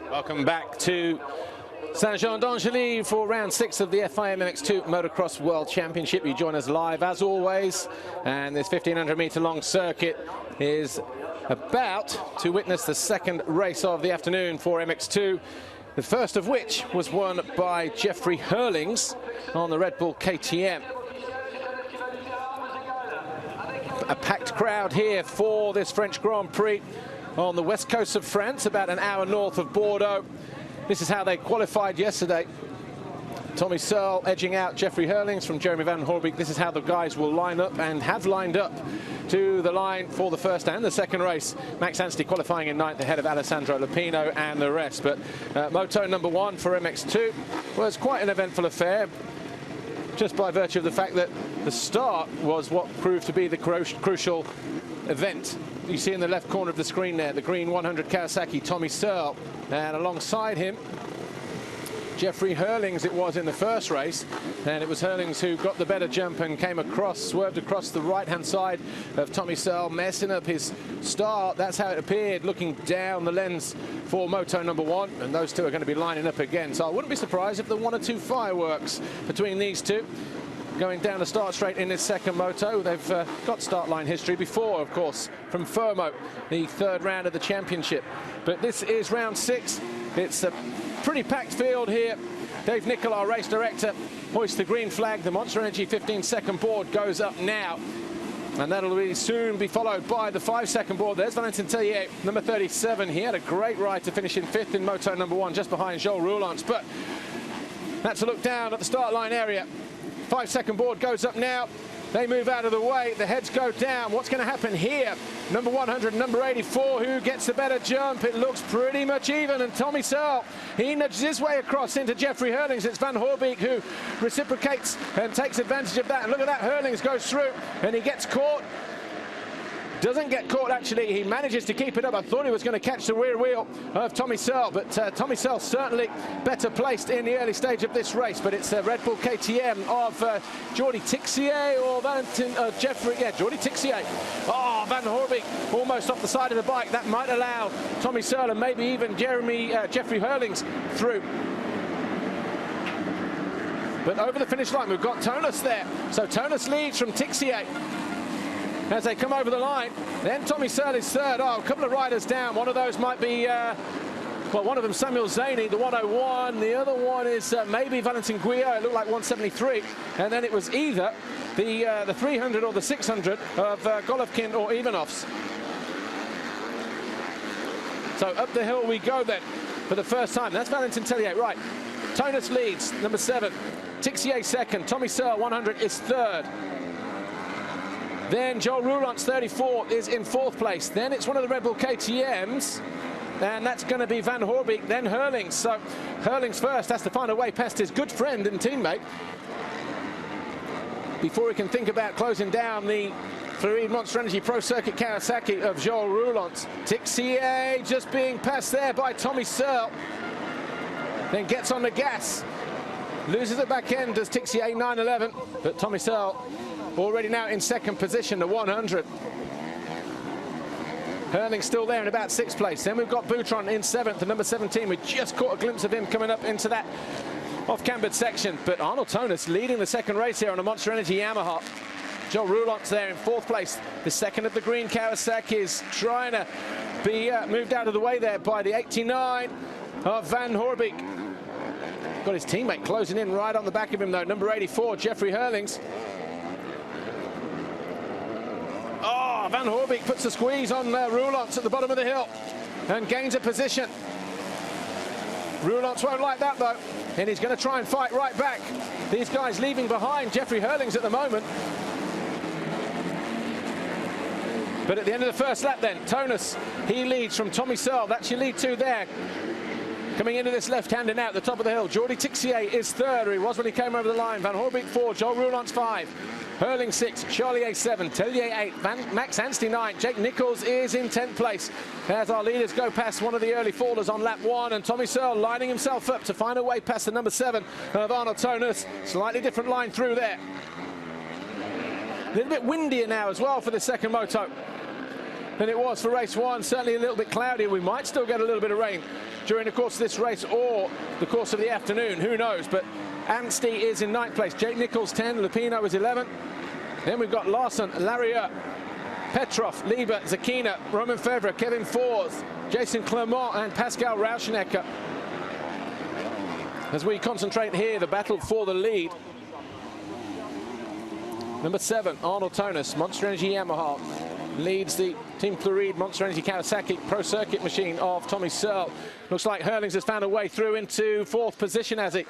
Welcome back to Saint-Jean-d'Angely for round 6 of the FIM MX2 Motocross World Championship. You join us live as always, and this 1500-meter long circuit is about to witness the second race of the afternoon for MX2, the first of which was won by Jeffrey Herlings on the Red Bull KTM. A packed crowd here for this French Grand Prix on the west coast of France, about an hour north of Bordeaux. This is how they qualified yesterday. Tommy Searle edging out Jeffrey Herlings from Jeremy Van Hoorbeek. This is how the guys will line up and have lined up to the line for the first and the second race. Max Anstey qualifying in 9th ahead of Alessandro Lupino and the rest. But moto number 1 for MX2 was quite an eventful affair, just by virtue of the fact that the start was what proved to be the crucial event. You see in the left corner of the screen there, the green 100 Kawasaki, Tommy Searle, and alongside him, Jeffrey Herlings it was in the first race, and it was Herlings who got the better jump and came across, swerved across the right-hand side of Tommy Searle, messing up his start. That's how it appeared, looking down the lens for moto number 1, and those two are going to be lining up again. So I wouldn't be surprised if there were 1 or 2 fireworks between these two. Going down the start straight in this second moto. They've got start line history before, of course, from Fermo, the 3rd round of the championship. But this is round 6. It's a pretty packed field here. Dave Nicol, our race director, hoists the green flag. The Monster Energy 15-second board goes up now, and that'll really soon be followed by the 5-second board. There's Valentin Tellier, number 37. He had a great ride to finish in 5th in moto number 1, just behind Joel Roulants. But that's a look down at the start line area. 5-second board goes up now. They move out of the way. The heads go down. What's going to happen here? Number 100 and number 84, who gets the better jump? It looks pretty much even. And Tommy Searle, he nudges his way across into Jeffrey Herlings. It's Van Hoorbeek who reciprocates and takes advantage of that. And look at that, Herlings goes through and he gets caught. Doesn't get caught, actually. He manages to keep it up. I thought he was going to catch the rear wheel of Tommy Searle, but Tommy Searle certainly better placed in the early stage of this race. But it's a Red Bull KTM of Jordi Tixier or Valentin Jeffrey. Yeah, Jordi Tixier. Oh, Van Hoorbeek almost off the side of the bike. That might allow Tommy Searle and maybe even Jeffrey Herlings through. But over the finish line, we've got Tonus there. So Tonus leads from Tixier as they come over the line. Then Tommy Searle is 3rd. Oh, a couple of riders down. One of those might be, well, one of them Samuel Zaney, the 101. The other one is maybe Valentin Guyot. It looked like 173. And then it was either the 300 or the 600 of Golovkin or Ivanovs. So up the hill we go then for the first time. That's Valentin Tellier. Right. Tonus leads, number 7. Tixier 2nd. Tommy Searle, 100, is 3rd. Then Joel Roulants, 34, is in 4th place. Then it's one of the Red Bull KTMs, and that's going to be Van Hoorbeek, then Herlings. So Herlings first has to find a way past his good friend and teammate before he can think about closing down the Fleury Monster Energy Pro Circuit Kawasaki of Joel Roulants. Tixier just being passed there by Tommy Searle. Then gets on the gas. Loses the back end, does Tixier 9.11, but Tommy Searle already now in 2nd position, the 100. Herlings still there in about 6th place. Then we've got Boutron in 7th, the number 17. We just caught a glimpse of him coming up into that off-cambered section. But Arnold Tonus leading the second race here on a Monster Energy Yamaha. Joel Roulants there in 4th place. The 2nd of the green Kawasaki is trying to be moved out of the way there by the 89 of Van Hoorbeek. Got his teammate closing in right on the back of him though, number 84, Jeffrey Herlings. Oh, Van Hoorbeek puts a squeeze on Roulants at the bottom of the hill and gains a position. Roulants won't like that though, and he's going to try and fight right back. These guys leaving behind Jeffrey Herlings at the moment. But at the end of the first lap then, Tonus, he leads from Tommy Searle. That's your lead 2 there. Coming into this left-hander now at the top of the hill. Jordi Tixier is 3rd, or he was when he came over the line. Van Hoorbeek 4, Joel Roulants 5. Herlings 6, Charlier 7, Tellier 8, Max Anstey 9. Jake Nichols is in 10th place as our leaders go past one of the early fallers on lap 1, and Tommy Searle lining himself up to find a way past the number 7 of Arnold Tonus. Slightly different line through there. A little bit windier now as well for the second moto than it was for race one. Certainly a little bit cloudier. We might still get a little bit of rain during the course of this race or the course of the afternoon. Who knows? But Anstey is in 9th place. Jake Nichols 10. Lupino is 11. Then we've got Larson, Lariat, Petrov, Lieber, Zakina, Roman Fevre, Kevin Forth, Jason Clermont and Pascal Rauschenecker. As we concentrate here, the battle for the lead. Number 7, Arnold Tonis, Monster Energy Yamaha, leads the Team Pluride Monster Energy Kawasaki Pro Circuit machine of Tommy Searle. Looks like Hurlings has found a way through into 4th position, has he?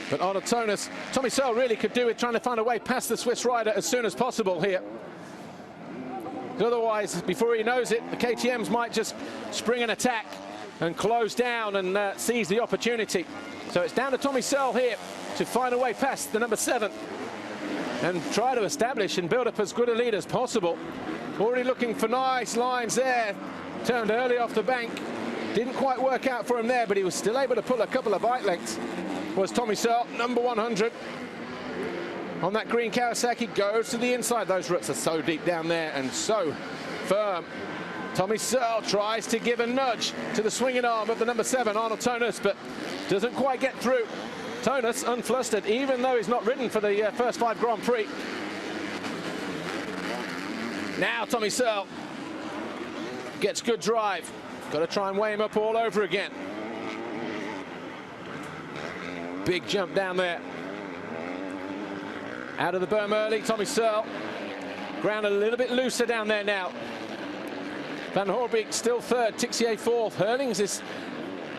But Arnold Tonis, Tommy Searle really could do with trying to find a way past the Swiss rider as soon as possible here. Otherwise, before he knows it, the KTMs might just spring an attack and close down and seize the opportunity. So it's down to Tommy Searle here to find a way past the number 7 and try to establish and build up as good a lead as possible. Already looking for nice lines there. Turned early off the bank. Didn't quite work out for him there, but he was still able to pull a couple of bike lengths. Was Tommy Searle, number 100. On that green Kawasaki, goes to the inside. Those ruts are so deep down there and so firm. Tommy Searle tries to give a nudge to the swinging arm of the number 7, Arnold Tonis, but doesn't quite get through. Tonis unflustered, even though he's not ridden for the first 5 Grand Prix. Now Tommy Searle gets good drive. Got to try and weigh him up all over again. Big jump down there. Out of the berm early, Tommy Searle. Ground a little bit looser down there now. Van Hoorbeek still 3rd, Tixier 4th. Hurlings is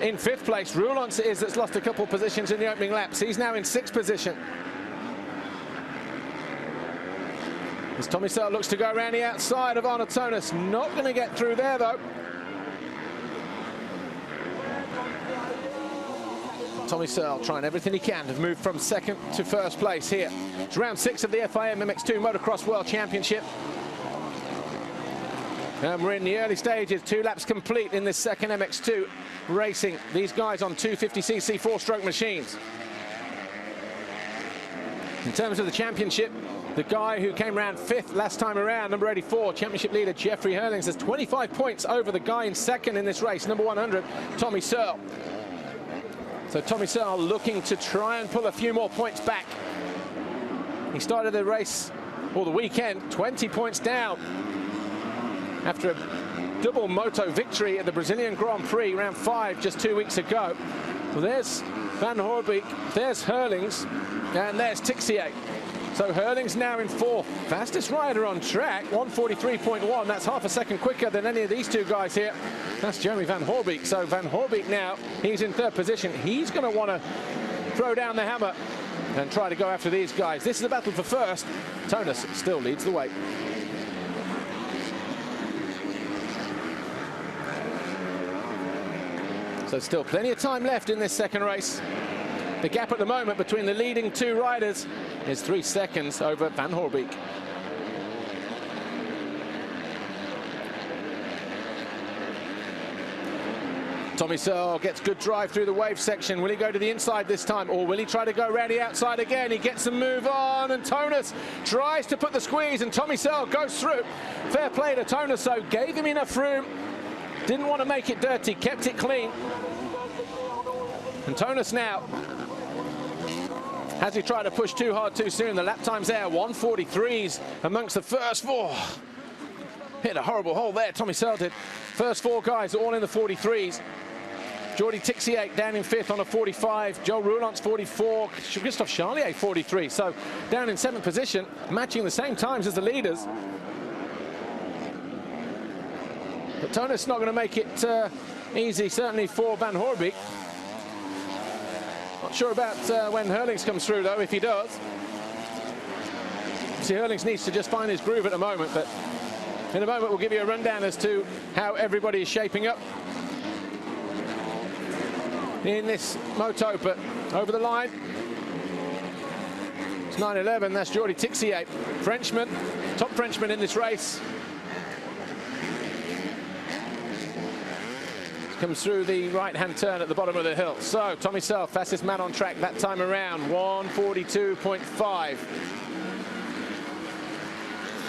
in 5th place. Roulance it is that's lost a couple positions in the opening laps. He's now in 6th position. As Tommy Searle looks to go around the outside of Arnold Tonis. Not going to get through there, though. Tommy Searle trying everything he can to move from 2nd to 1st place here. It's round 6 of the FIM MX2 Motocross World Championship. And we're in the early stages, 2 laps complete in this second MX2 racing. These guys on 250cc 4-stroke machines. In terms of the championship, the guy who came round 5th last time around, number 84, championship leader Jeffrey Hurlings, has 25 points over the guy in 2nd in this race, number 100, Tommy Searle. So Tommy Searle looking to try and pull a few more points back. He started the race, or the weekend, 20 points down after a double moto victory at the Brazilian Grand Prix, round 5, just 2 weeks ago. Well, there's Van Hoorbeek, there's Hurlings, and there's Tixier. So Hurlings now in 4th. Fastest rider on track, 1:43.1. That's half a second quicker than any of these 2 guys here. That's Jeremy Van Hoorbeek. So Van Hoorbeek now, he's in 3rd position. He's going to want to throw down the hammer and try to go after these guys. This is a battle for 1st. Tonis still leads the way. So still plenty of time left in this second race. The gap at the moment between the leading 2 riders is 3 seconds over Van Hoorbeek. Tommy Searle gets good drive through the wave section. Will he go to the inside this time, or will he try to go around the outside again? He gets a move on, and Tonis tries to put the squeeze, and Tommy Searle goes through. Fair play to Tonis, though. Gave him enough room. Didn't want to make it dirty, kept it clean. And Tonis now, has he tried to push too hard too soon? The lap time's there, 1:43s amongst the first 4. Hit a horrible hole there, Tommy Searle did. First 4 guys all in the 43s. Jordi Tixier down in 5th on a 45. Joe Roulance 44. Christophe Charlier 43. So down in 7th position, matching the same times as the leaders. But Tonis not going to make it easy, certainly for Van Hoorbeek. Not sure about when Hurlings comes through, though, if he does. See, Hurlings needs to just find his groove at the moment, but in a moment we'll give you a rundown as to how everybody is shaping up in this moto. But over the line, it's 9:11. That's Jordi Tixier, Frenchman, top Frenchman in this race. comes through the right-hand turn at the bottom of the hill. So Tommy Searle, fastest man on track that time around, 1:42.5.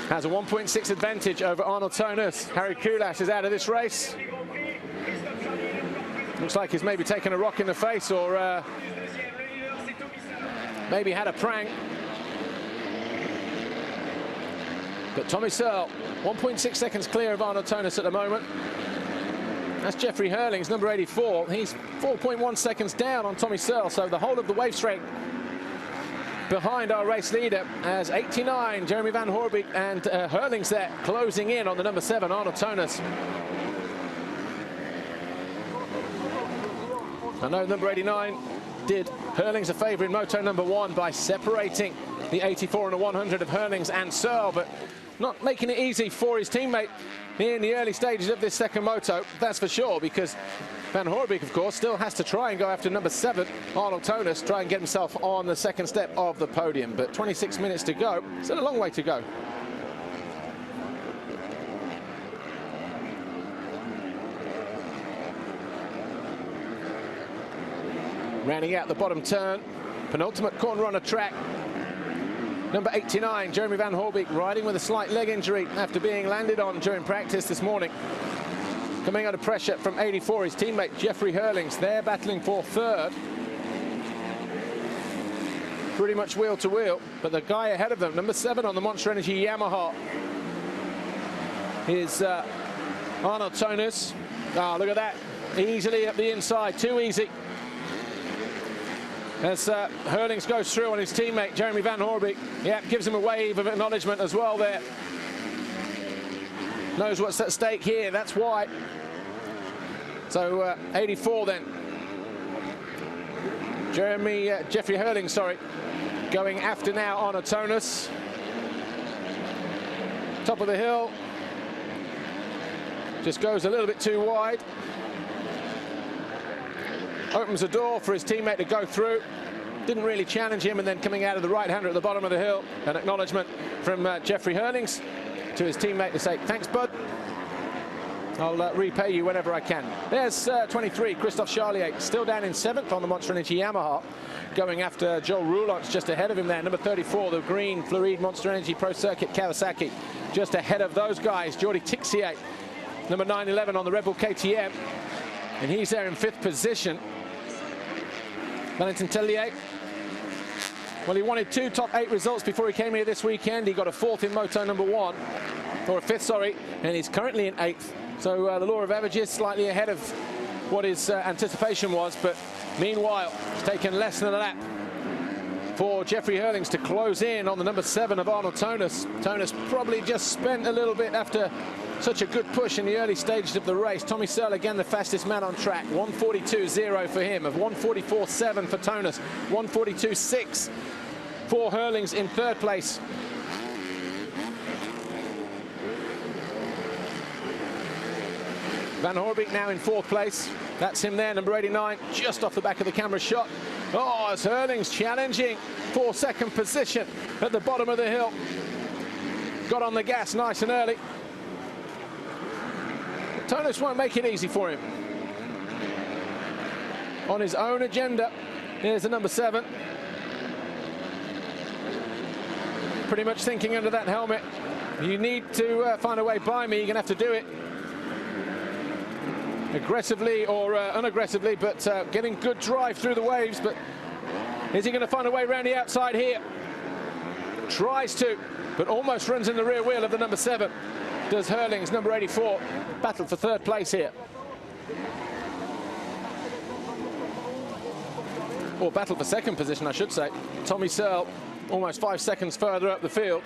Has a 1.6 advantage over Arnold Tonus. Harry Kulash is out of this race. Looks like he's maybe taken a rock in the face, or maybe had a prank. But Tommy Searle, 1.6 seconds clear of Arnold Tonus at the moment. That's Jeffrey Hurlings, number 84. He's 4.1 seconds down on Tommy Searle, so the whole of the wave straight behind our race leader as 89, Jeremy Van Hoorbeek, and Hurlings there closing in on the number 7, Arnold Tonus. I know number 89 did Hurlings a favour in moto number 1 by separating the 84 and the 100 of Hurlings and Searle, but not making it easy for his teammate in the early stages of this second moto, that's for sure, because Van Hoorbeek, of course, still has to try and go after number 7, Arnold Tonus, try and get himself on the second step of the podium. But 26 minutes to go, still a long way to go. Rounding out the bottom turn, penultimate corner on a track. Number 89, Jeremy Van Hoorbeek, riding with a slight leg injury after being landed on during practice this morning. Coming under pressure from 84, his teammate Jeffrey Hurlings. They're battling for third. Pretty much wheel to wheel, but the guy ahead of them, number 7 on the Monster Energy Yamaha, is Arnold Tonus. Oh, look at that. Easily up the inside, too easy. As Hurlings goes through on his teammate, Jeremy Van Hoorbeek. Yeah, gives him a wave of acknowledgement as well there. Knows what's at stake here, that's why. So 84 then. Jeffrey Hurlings, sorry. Going after now Arnold Tonus. Top of the hill. Just goes a little bit too wide. Opens the door for his teammate to go through. Didn't really challenge him, and then coming out of the right-hander at the bottom of the hill. An acknowledgement from Jeffrey Hurlings to his teammate to say, thanks, bud. I'll repay you whenever I can. There's 23, Christophe Charlier, still down in 7th on the Monster Energy Yamaha, going after Joel Roulant just ahead of him there. Number 34, the green Floride Monster Energy Pro Circuit Kawasaki, just ahead of those guys. Jordi Tixier, number 911 on the Red Bull KTM, and he's there in 5th position. Valentin Tellier, well, he wanted 2 top 8 results before he came here this weekend. He got a 4th in moto number 1, or a 5th, sorry, and he's currently in 8th. So the law of averages slightly ahead of what his anticipation was, but meanwhile, it's taken less than a lap for Jeffrey Hurlings to close in on the number 7 of Arnold Tonus. Tonus probably just spent a little bit after such a good push in the early stages of the race. Tommy Searle, again, the fastest man on track. 1:42.0 for him, of 1:44.7 for Tonus, 1:42.6 for Hurlings in 3rd place. Van Hoorbeek now in 4th place. That's him there, number 89, just off the back of the camera shot. Oh, as Hurlings challenging for 2nd position at the bottom of the hill. Got on the gas nice and early. Tonus won't make it easy for him. On his own agenda, here's the number 7. Pretty much thinking under that helmet, you need to find a way by me, you're going to have to do it. Aggressively or unaggressively, but getting good drive through the waves. But is he going to find a way around the outside here? Tries to, but almost runs in the rear wheel of the number 7. Does Hurlings, number 84, battle for 3rd place here. Or battle for 2nd position, I should say. Tommy Searle, almost 5 seconds further up the field.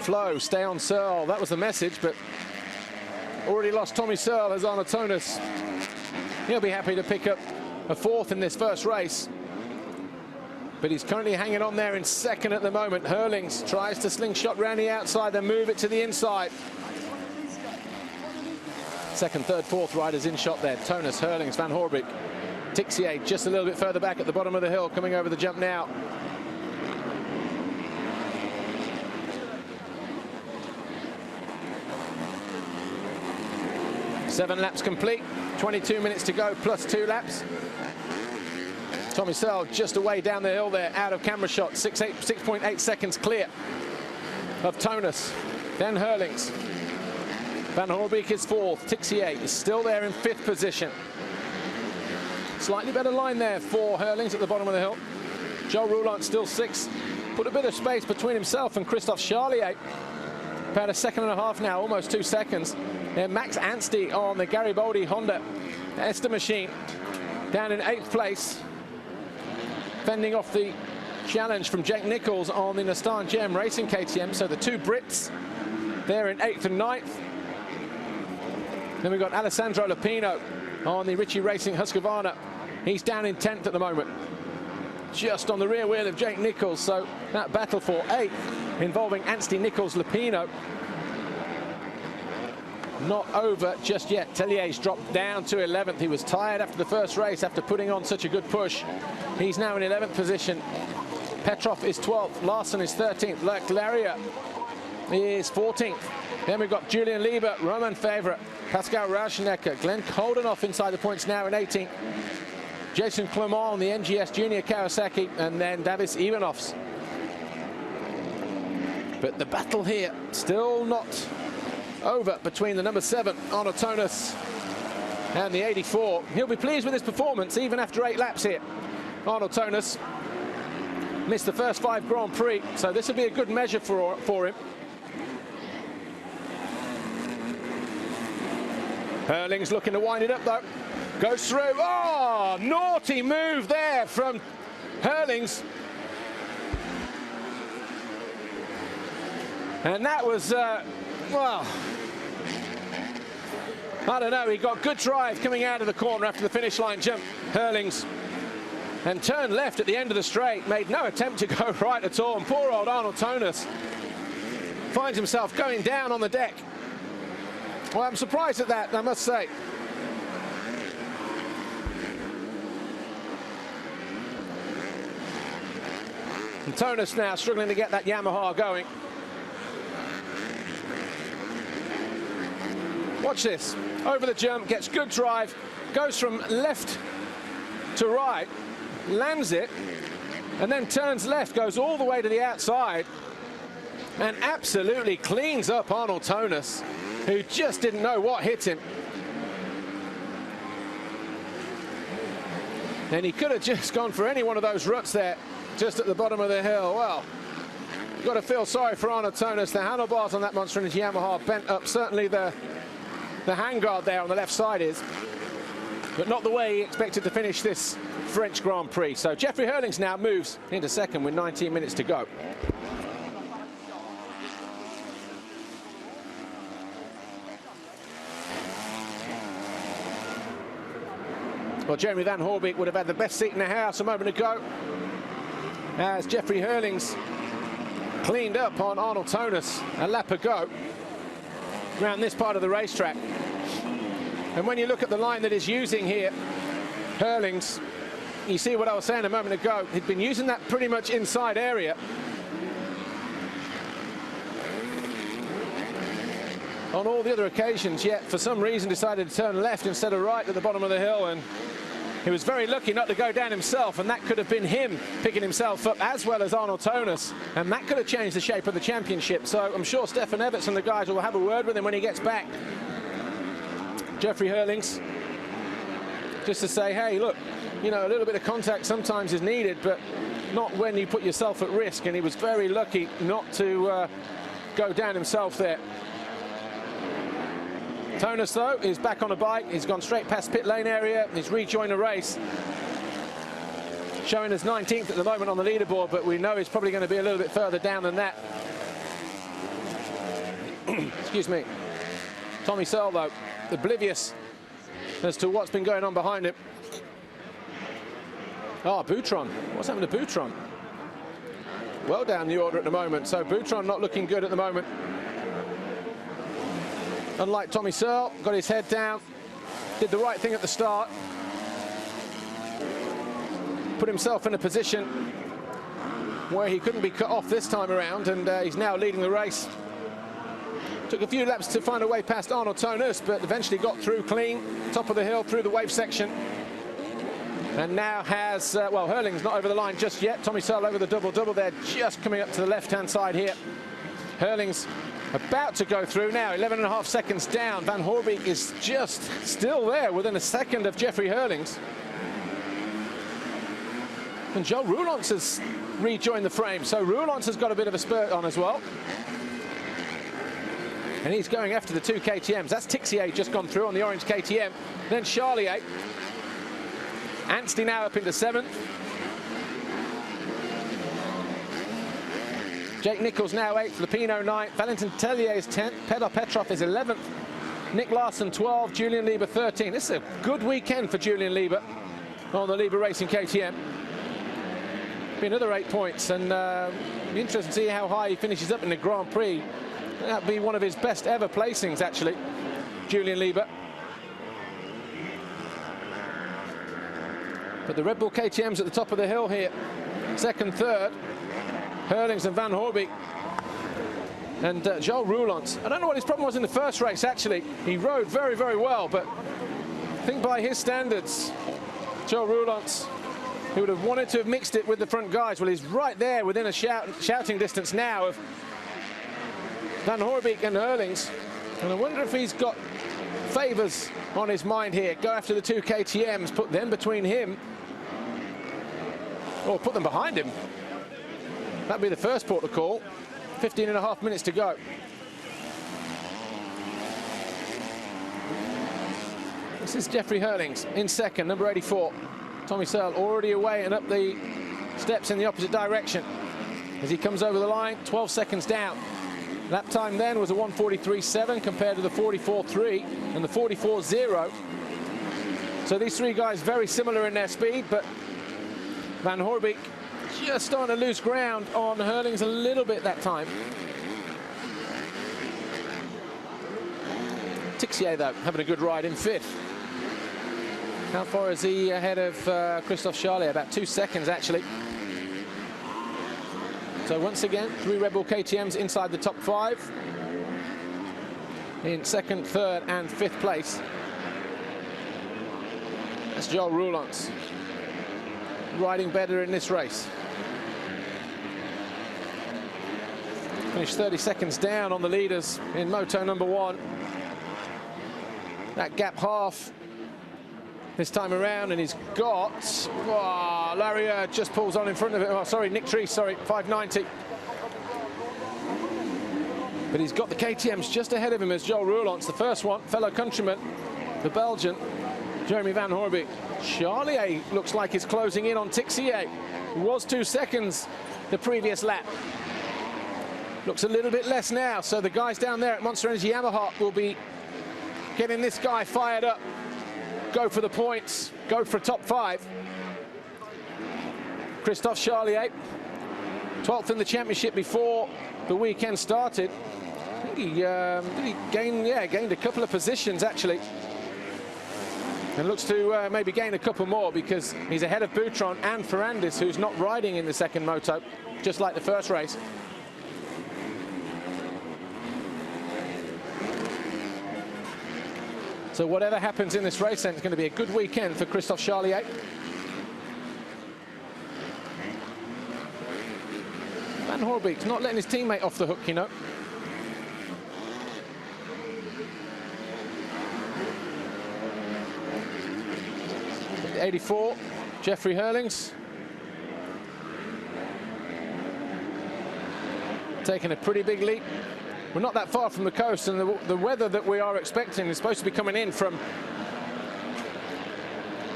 Flow, stay on Searle, that was the message, but already lost Tommy Searle as Arnold Tonus. He'll be happy to pick up a 4th in this first race, but he's currently hanging on there in 2nd at the moment. Hurlings tries to slingshot round the outside, then move it to the inside. 2nd, 3rd, 4th riders in shot there. Tonus, Hurlings, Van Hoorbeek. Tixier just a little bit further back at the bottom of the hill, coming over the jump now. 7 laps complete, 22 minutes to go, plus 2 laps. Tommy Searle just away down the hill there, out of camera shot, 6.8 seconds clear of Tonus. Then Herlings. Van Hoorbeek is 4th, Tixier is still there in 5th position. Slightly better line there for Herlings at the bottom of the hill. Joe Roulant still 6th. Put a bit of space between himself and Christophe Charlier. About 1.5 seconds now, almost 2 seconds. Then Max Anstey on the Garibaldi Honda Ester machine, down in 8th place. Fending off the challenge from Jake Nichols on the Nissan GM Racing KTM. So the 2 Brits there in 8th and 9th. Then we've got Alessandro Lupino on the Ritchie Racing Husqvarna. He's down in 10th at the moment, just on the rear wheel of Jake Nichols. So that battle for 8th involving Anstey, Nichols, Lupino, not over just yet. Tellier's dropped down to 11th. He was tired after the first race after putting on such a good push. He's now in 11th position. Petrov is 12th. Larson is 13th. Leclerc is 14th. Then we've got Julian Lieber, Roman Favre, Pascal Rauschnecker, Glenn Koldenoff inside the points now in 18th. Jason Clement on the NGS Junior Kawasaki, and then Davis Ivanovs. But the battle here still not over between the number 7, Arno Tonus, and the 84. He'll be pleased with his performance even after 8 laps here. Arno Tonus missed the first 5 Grand Prix, so this will be a good measure for him. Herlings looking to wind it up though. Goes through. Oh, naughty move there from Herlings. And that was, well, I don't know, he got good drive coming out of the corner after the finish line jump, Herlings, and turned left at the end of the straight, made no attempt to go right at all, and poor old Arnold Tonus finds himself going down on the deck. Well, I'm surprised at that, I must say. And Tonus now struggling to get that Yamaha going. Watch this, over the jump, gets good drive, goes from left to right, lands it, and then turns left, goes all the way to the outside, and absolutely cleans up Arnold Tonus, who just didn't know what hit him. And he could have just gone for any one of those ruts there, just at the bottom of the hill. Well, you've got to feel sorry for Arnold Tonus. The handlebars on that monster in his Yamaha bent up. Certainly the handguard there on the left side is, but not the way he expected to finish this French Grand Prix. So Jeffrey Herlings now moves into 2nd with 19 minutes to go. Well, Jeremy Van Hoorbeek would have had the best seat in the house a moment ago, as Jeffrey Herlings cleaned up on Arnold Tonus a lap ago around this part of the racetrack. And when you look at the line that he's using here, Herlings, you see what I was saying a moment ago, he'd been using that pretty much inside area. On all the other occasions, yet for some reason decided to turn left instead of right at the bottom of the hill, and he was very lucky not to go down himself, and that could have been him picking himself up as well as Arnold Tonus, and that could have changed the shape of the championship. So I'm sure Stefan Everts and the guys will have a word with him when he gets back. Jeffrey Herlings, just to say, hey, look, you know, a little bit of contact sometimes is needed, but not when you put yourself at risk, and he was very lucky not to go down himself there. Tonus, though, is back on a bike. He's gone straight past pit lane area. He's rejoined the race, showing us 19th at the moment on the leaderboard, but we know he's probably going to be a little bit further down than that. Excuse me. Tommy Searle, though, oblivious as to what's been going on behind him. Oh, Boutron. What's happened to Boutron? Well down the order at the moment, so Boutron not looking good at the moment. Unlike Tommy Searle, got his head down, did the right thing at the start, put himself in a position where he couldn't be cut off this time around, and he's now leading the race. Took a few laps to find a way past Arnold Tonus, but eventually got through clean, top of the hill through the wave section. And now has, well, Hurling's not over the line just yet. Tommy Searle over the double-double there, just coming up to the left-hand side here. Hurling's about to go through now, 11.5 seconds down. Van Hoorbeek is just still there within a second of Jeffrey Hurling's. And Joe Roulance has rejoined the frame, so Roulance has got a bit of a spurt on as well. And he's going after the 2 KTMs. That's Tixier just gone through on the orange KTM. Then Charlier. Anstey now up into 7th. Jake Nichols now 8th, Lupino 9th, Valentin Tellier is 10th, Pedar Petrov is 11th, Nick Larson 12th, Julian Lieber 13th. This is a good weekend for Julian Lieber on the Lieber Racing KTM. Be another 8 points, and be interesting to see how high he finishes up in the Grand Prix. That'd be one of his best ever placings, actually, Julian Lieber. But the Red Bull KTM's at the top of the hill here. 2nd, 3rd, Hurlings and Van Hoorbeek. And Joel Roulance. I don't know what his problem was in the first race, actually. He rode very, very well, but I think by his standards, Joel Roulance, he would have wanted to have mixed it with the front guys. Well, he's right there within a shouting distance now of Van Hoorbeek and Hurlings. And I wonder if he's got favours on his mind here. Go after the 2 KTMs, put them between him, or put them behind him. That'd be the first port of call. 15.5 minutes to go. This is Jeffrey Hurlings in 2nd, number 84. Tommy Searle already away and up the steps in the opposite direction. As he comes over the line, 12 seconds down. Lap time then was a 1:43.7 compared to the 44.3 and the 44.0. So these 3 guys very similar in their speed, but Van Hoorbeek just starting to lose ground on Hurlings a little bit that time. Tixier, though, having a good ride in 5th. How far is he ahead of Christophe Charlier? About 2 seconds, actually. So once again, 3 Red Bull KTMs inside the top 5. In 2nd, 3rd, and 5th place. That's Joel Roulance riding better in this race. Finished 30 seconds down on the leaders in moto number 1. That gap half this time around, and he's got, oh, Larry just pulls on in front of it. Oh, sorry, Nick Trees, sorry, 590. But he's got the KTMs just ahead of him as Joel Roulance, the first one, fellow countryman, the Belgian, Jeremy Van Hoorbeek. Charlier looks like he's closing in on Tixier, who was 2 seconds the previous lap. Looks a little bit less now, so the guys down there at Monster Energy Yamaha will be getting this guy fired up. Go for the points, go for top 5. Christophe Charlier, 12th in the championship before the weekend started. I think he, did he gain? Yeah, gained a couple of positions actually. And looks to maybe gain a couple more because he's ahead of Boutron and Ferrandis, who's not riding in the 2nd moto, just like the first race. So whatever happens in this race, then it's going to be a good weekend for Christophe Charlier. Van Hoorbeek's not letting his teammate off the hook, you know. The 84, Jeffrey Hurlings. Taking a pretty big leap. We're not that far from the coast, and the weather that we are expecting is supposed to be coming in from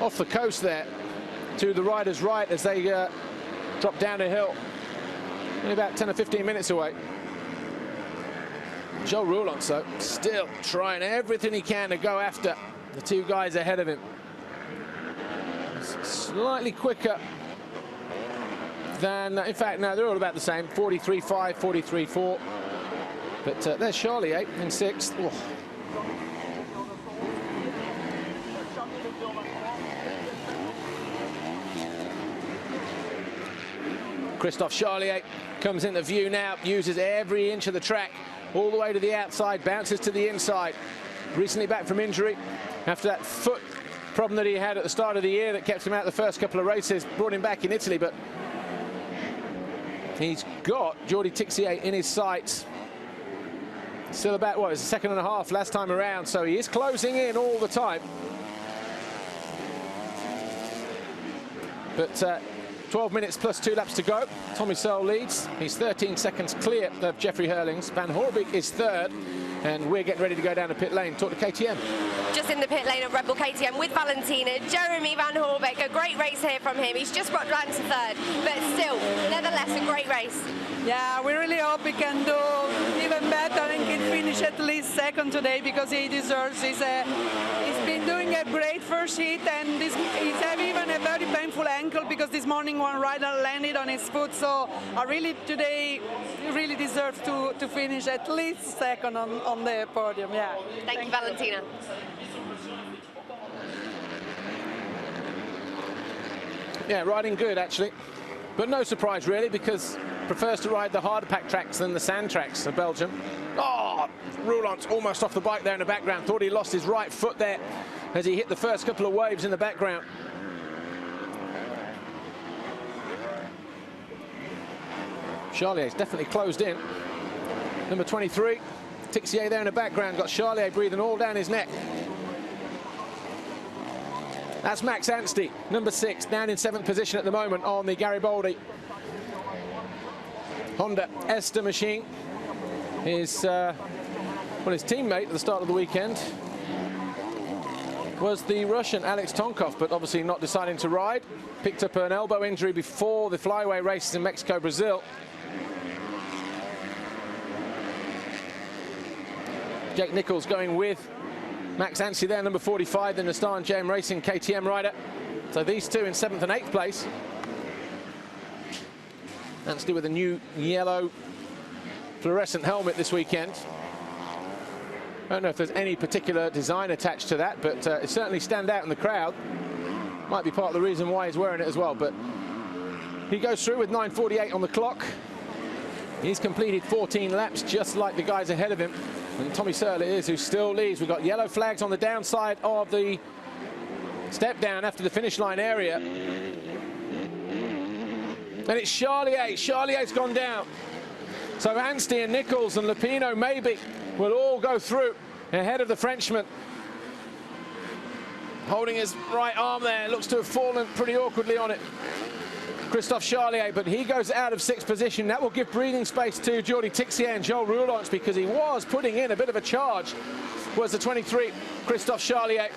off the coast there to the riders' right as they drop down a hill. Only about 10 or 15 minutes away. Joel Roulance, though, still trying everything he can to go after the 2 guys ahead of him. Slightly quicker than, in fact, no, they're all about the same, 43.5, 43.4. But there's Charlier in 6th. Oh. Christophe Charlier comes into view now, uses every inch of the track all the way to the outside, bounces to the inside. Recently back from injury after that foot problem that he had at the start of the year that kept him out the first couple of races, brought him back in Italy, but he's got Jordi Tixier in his sights. Still about, what, it's a second and a half last time around, so he is closing in all the time. But 12 minutes plus 2 laps to go. Tommy Searle leads. He's 13 seconds clear of Jeffrey Hurlings. Van Hoorbeek is third. And we're getting ready to go down to pit lane. Talk to KTM. Just in the pit lane of Red Bull KTM with Valentina. Jeremy Van Hoorbeek, a great race here from him. He's just got down to third, but still, nevertheless, a great race. Yeah, we really hope he can do even better and can finish at least second today because he deserves. He's been doing a great first heat, and he's having even a very painful ankle because this morning one rider landed on his foot. So I really today really deserves to finish at least second on the podium. Yeah. Thank you, Valentina. Yeah, riding good actually, but no surprise really because prefers to ride the harder pack tracks than the sand tracks of Belgium. Oh, Roulant's almost off the bike there in the background. Thought he lost his right foot there as he hit the first couple of waves in the background. Charlier's definitely closed in. Number 23, Tixier there in the background, got Charlier breathing all down his neck. That's Max Anstey, number 6, down in 7th position at the moment on the Garibaldi Honda Ester machine. His teammate at the start of the weekend was the Russian Alex Tonkov, but obviously not deciding to ride. Picked up an elbow injury before the flyaway races in Mexico, Brazil. Jake Nichols going with Max Anstey there, number 45, then the Star and JM Racing KTM rider. So these two in 7th and 8th place. Anstey with a new yellow fluorescent helmet this weekend. I don't know if there's any particular design attached to that, but it certainly stand out in the crowd. Might be part of the reason why he's wearing it as well, but he goes through with 9:48 on the clock. He's completed 14 laps, just like the guys ahead of him. And Tommy Searle is who still leads. We've got yellow flags on the downside of the step down after the finish line area. And it's Charlier. Charlier's gone down. So Anstey and Nichols and Lupino maybe will all go through ahead of the Frenchman. Holding his right arm there, looks to have fallen pretty awkwardly on it. Christophe Charlier, but he goes out of 6th position. That will give breathing space to Jordi Tixier and Joel Roulants because he was putting in a bit of a charge, was the 23, Christophe Charlier.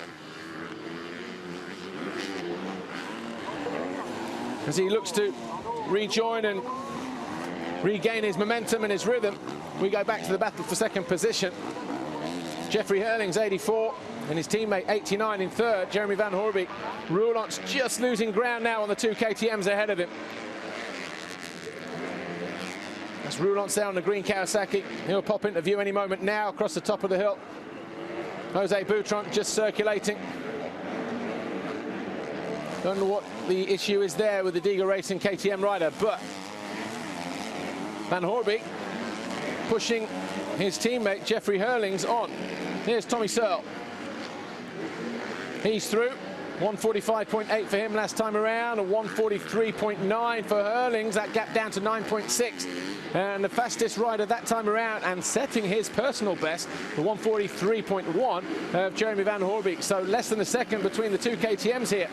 As he looks to rejoin and regain his momentum and his rhythm, we go back to the battle for 2nd position. Jeffrey Hurlings, 84, and his teammate, 89 in 3rd, Jeremy Van Hoorbeek. Roulant's just losing ground now on the 2 KTMs ahead of him. That's Roulant's there on the green Kawasaki. He'll pop into view any moment now across the top of the hill. Jose Boutron just circulating. Don't know what the issue is there with the Diga Racing KTM rider, but Van Hoorbeek pushing his teammate Jeffrey Hurlings on. Here's Tommy Searle. He's through. 145.8 for him last time around, and 143.9 for Hurlings. That gap down to 9.6. And the fastest rider that time around, and setting his personal best, the 143.1 of Jeremy Van Hoorbeek. So less than a second between the 2 KTMs here.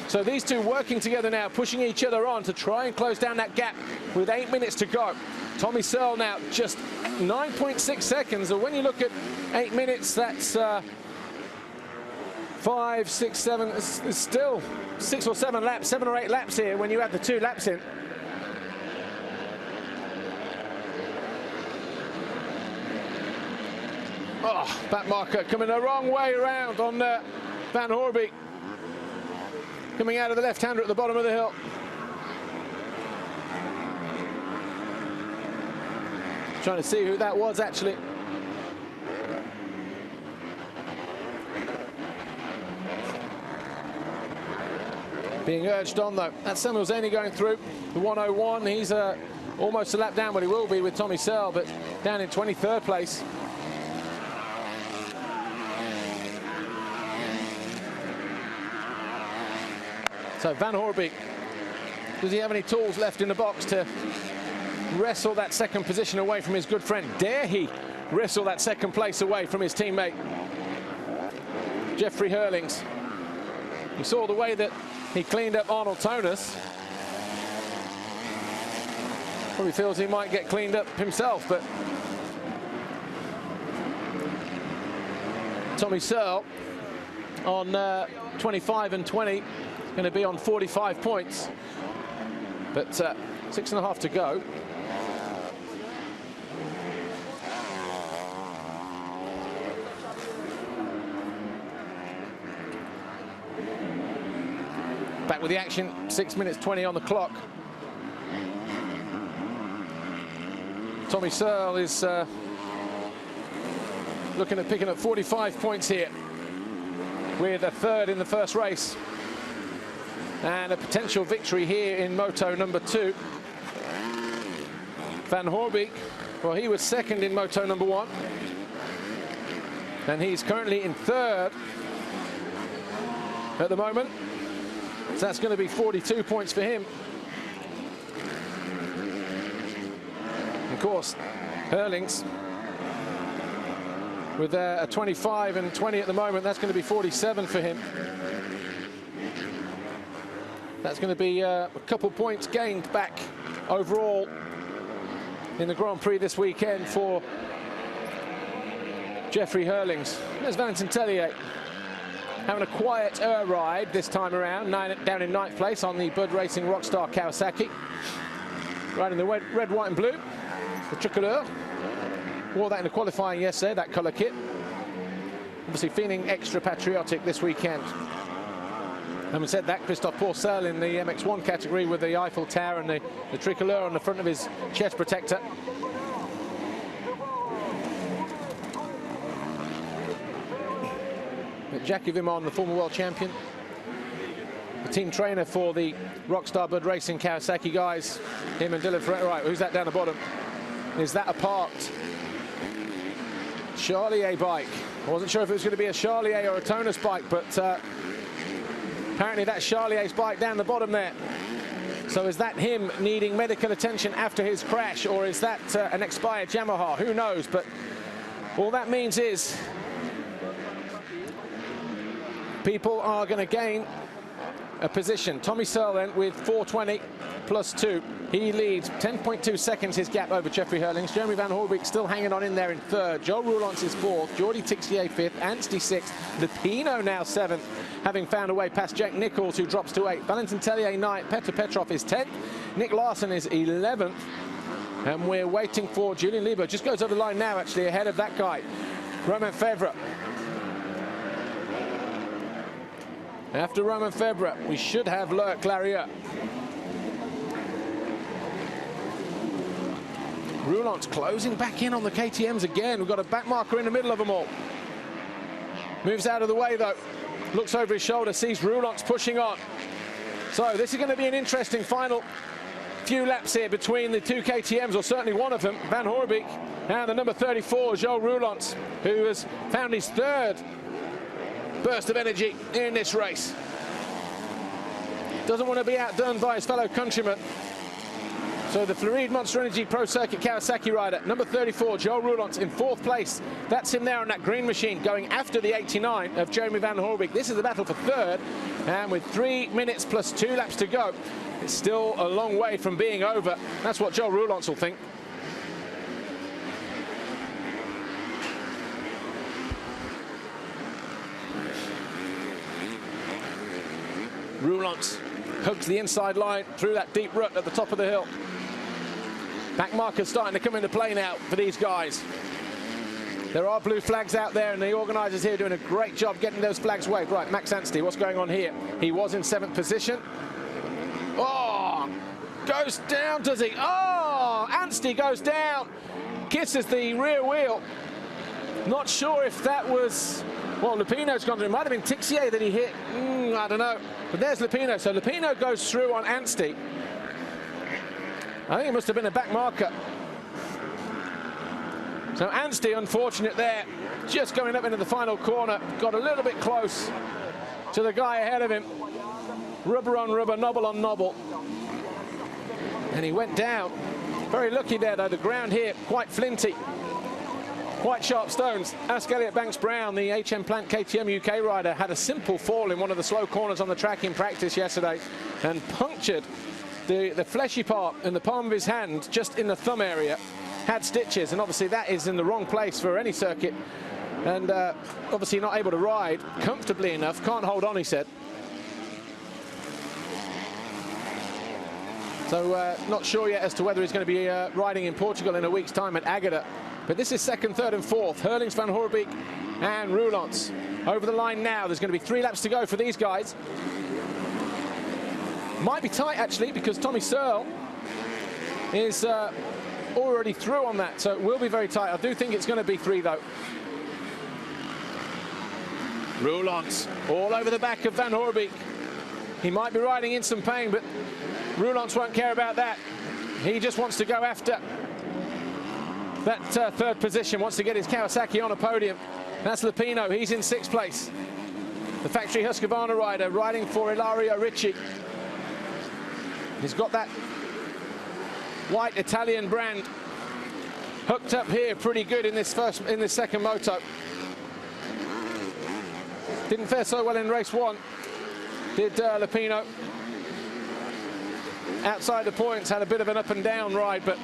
So these two working together now, pushing each other on to try and close down that gap with 8 minutes to go. Tommy Searle now just 9.6 seconds. So when you look at 8 minutes, that's 5, 6, 7, it's still 6 or 7 laps, 7 or 8 laps here when you add the 2 laps in. Oh, back marker coming the wrong way around on Van Hoorbeek. Coming out of the left-hander at the bottom of the hill. Trying to see who that was actually. Being urged on though. That's Samuel Zaney going through the 101. He's almost a lap down, but he will be with Tommy Searle, but down in 23rd place. So Van Hoorbeek, does he have any tools left in the box to wrestle that second position away from his good friend? Dare he wrestle that second place away from his teammate Jeffrey Hurlings? You saw the way that he cleaned up Arnold Tonis. Probably feels he might get cleaned up himself, but Tommy Searle on 25 and 20, going to be on 45 points, but 6.5 to go. Back with the action, 6 minutes 20 on the clock. Tommy Searle is looking at picking up 45 points here, with a third in the first race and a potential victory here in Moto number 2. Van Hoorbeek, well, he was second in Moto number 1, and he's currently in third at the moment. So that's going to be 42 points for him. Of course, Hurlings with a 25 and 20 at the moment. That's going to be 47 for him. That's going to be a couple points gained back overall in the Grand Prix this weekend for Jeffrey Hurlings. There's Valentin Tellier having a quiet ride this time around, down in 9th place on the Bud Racing Rockstar Kawasaki. Riding the red, white and blue, the tricolor. Wore that in the qualifying yesterday, that colour kit. Obviously feeling extra patriotic this weekend. Having said that, Christophe Pourcel in the MX1 category with the Eiffel Tower and the tricolor on the front of his chest protector. Jackie Vimon, the former world champion, the team trainer for the Rockstar Bud Racing Kawasaki guys, him and Dylan Ferreira. Right, who's that down the bottom? Is that a parked Charlier bike? I wasn't sure if it was going to be a Charlier or a Tonis bike, but apparently that's Charlier's bike down the bottom there. So is that him needing medical attention after his crash, or is that an expired Yamaha? Who knows? But all that means is people are going to gain a position. Tommy Searle then with 420 plus 2. He leads 10.2 seconds his gap over Jeffrey Hurlings. Jeremy Van Hoorbeek still hanging on in there in third. Joe Roulance is fourth. Jordi Tixier fifth. Anstey sixth. Lupino now seventh, having found a way past Jack Nichols, who drops to 8th. Valentin Tellier 9th. Petr Petrov is 10th. Nick Larson is 11th. And we're waiting for Julian Liebler. Just goes over the line now, actually, ahead of that guy, Romain Febvre. After Romain Febvre, we should have Loic Clarieux. Roulance closing back in on the KTMs again. We've got a back marker in the middle of them all. Moves out of the way, though. Looks over his shoulder, sees Roulance pushing on. So this is going to be an interesting final few laps here between the two KTMs, or certainly one of them, Van Hoorbeek, and the number 34, Joe Roulance, who has found his third burst of energy in this race. Doesn't want to be outdone by his fellow countrymen. So the Floride Monster Energy Pro Circuit Kawasaki rider, number 34, Joe Roulance, in 4th place. That's him there on that green machine, going after the 89 of Jeremy Van Hoorbeek. This is the battle for third, and with 3 minutes plus 2 laps to go, it's still a long way from being over. That's what Joe Roulance will think. Roulance hugs the inside line through that deep rut at the top of the hill. Back markers starting to come into play now for these guys. There are blue flags out there, and the organisers here doing a great job getting those flags waved. Right, Max Anstey, what's going on here? He was in 7th position. Oh, goes down, does he? Oh, Anstey goes down, kisses the rear wheel. Not sure if that was, well, Lupino's gone through. It might have been Tixier that he hit. I don't know. But there's Lupino. So Lupino goes through on Anstey. I think it must have been a back marker. So Anstey, unfortunate there, just going up into the final corner, got a little bit close to the guy ahead of him. Rubber on rubber, knobble on knobble. And he went down. Very lucky there, though. The ground here, quite flinty. Quite sharp stones. Ask Elliot Banks-Brown, the HM Plant KTM UK rider, had a simple fall in one of the slow corners on the track in practice yesterday and punctured the fleshy part in the palm of his hand, just in the thumb area. Had stitches, and obviously that is in the wrong place for any circuit. And obviously not able to ride comfortably enough. Can't hold on, he said. So not sure yet as to whether he's going to be riding in Portugal in a week's time at Agata. But this is second, third and fourth. Hurlings, Van Hoorbeek and Roulants over the line now. There's going to be 3 laps to go for these guys. Might be tight, actually, because Tommy Searle is already through on that. So it will be very tight. I do think it's going to be 3, though. Roulants all over the back of Van Hoorbeek. He might be riding in some pain, but Roulants won't care about that. He just wants to go after that third position, wants to get his Kawasaki on a podium. That's Lupino, he's in 6th place. The factory Husqvarna rider riding for Ilario Ricci. He's got that white Italian brand hooked up here pretty good in this second moto. Didn't fare so well in race 1, did Lupino. Outside the points, had a bit of an up and down ride, but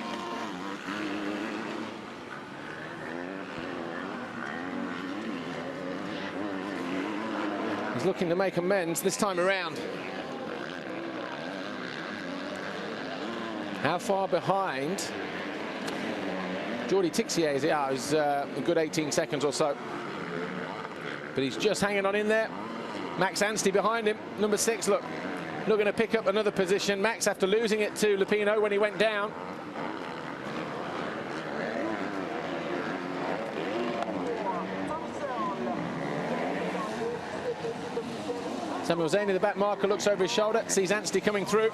he's looking to make amends this time around. How far behind Jordi Tixier is? Yeah, he's a good 18 seconds or so. But he's just hanging on in there. Max Anstey behind him, number 6, look. Looking to pick up another position. Max, after losing it to Lupino when he went down. Samuel Zaney, the back marker, looks over his shoulder, sees Anstey coming through.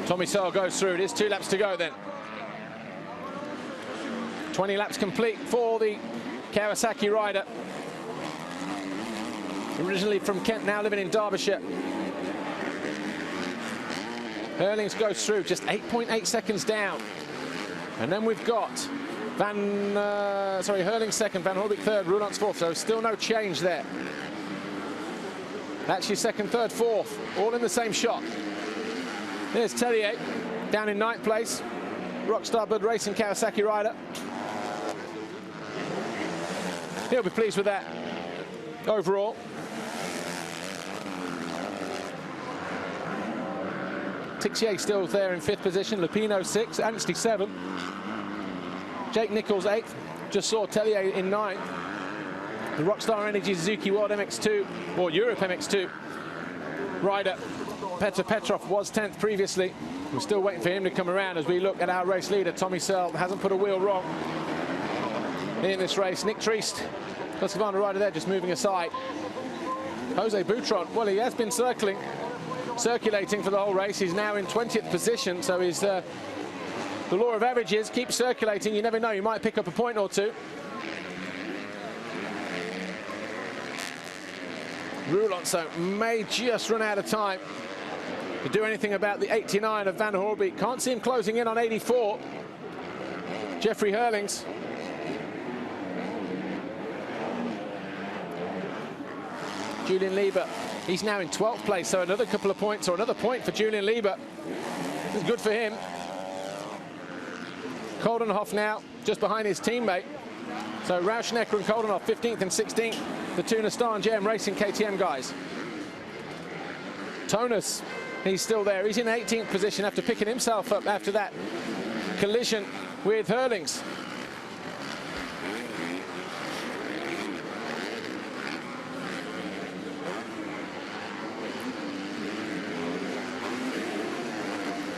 Tommy Searle goes through. It is 2 laps to go then. 20 laps complete for the Kawasaki rider. Originally from Kent, now living in Derbyshire. Hurlings goes through, just 8.8 seconds down. And then we've got Hurlings second, Van Hoorbeek third, Roulants fourth, so still no change there. Actually second, third, fourth, all in the same shot. There's Tellier, down in 9th place. Rockstar Bud Racing Kawasaki rider. He'll be pleased with that overall. Tixier still there in 5th position, Lupino 6, Anstey 7. Jake Nichols 8th, just saw Tellier in 9th. The Rockstar Energy Suzuki World MX2, or Europe MX2 rider, Petr Petrov, was 10th previously. We're still waiting for him to come around as we look at our race leader. Tommy Searle hasn't put a wheel wrong in this race. Nick Treist, Husqvarna rider there, just moving aside. Jose Boutron, well, he has been circulating for the whole race. He's now in 20th position, so he's the law of averages, keep circulating, you never know, you might pick up a point or 2. Roulants may just run out of time to do anything about the 89 of Van Hoorbeek. Can't see him closing in on 84. Jeffrey Hurlings. Julian Lieber, he's now in 12th place, so another couple of points, or another point for Julian Lieber. It's good for him. Koldenhoff now just behind his teammate. So Rauschnecker and Koldenhoff 15th and 16th, the Tuna Star and JM Racing KTM guys. Tonus, he's still there. He's in 18th position after picking himself up after that collision with Hurlings.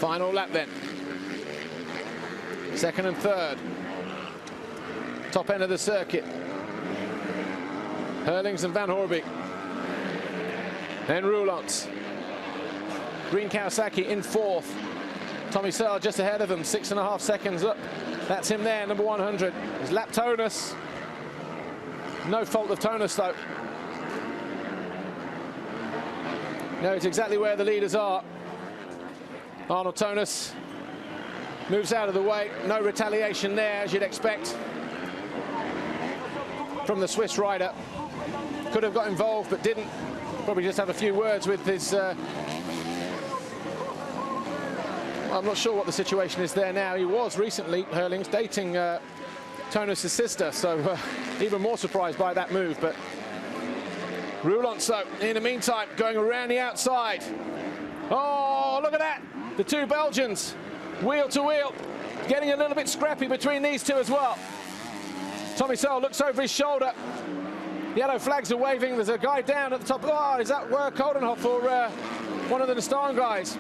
Final lap then. Second and third. Top end of the circuit. Hurlings and Van Hoorbeek. Then Roulants. Green Kawasaki in 4th. Tommy Searle just ahead of him, 6.5 seconds up. That's him there, number 100. He's lapped Tonus. No fault of Tonus, though. Knows exactly where the leaders are. Arnold Tonus moves out of the way. No retaliation there, as you'd expect from the Swiss rider. Could have got involved, but didn't. Probably just have a few words with his... I'm not sure what the situation is there now. He was recently, Herlings, dating Tonus' sister, so even more surprised by that move. But Roulant, so in the meantime, going around the outside. Oh, look at that. The two Belgians, wheel to wheel, getting a little bit scrappy between these two as well. Tommy Searle looks over his shoulder. Yellow flags are waving. There's a guy down at the top. Oh, is that Koldenhoff or one of the Nestan guys?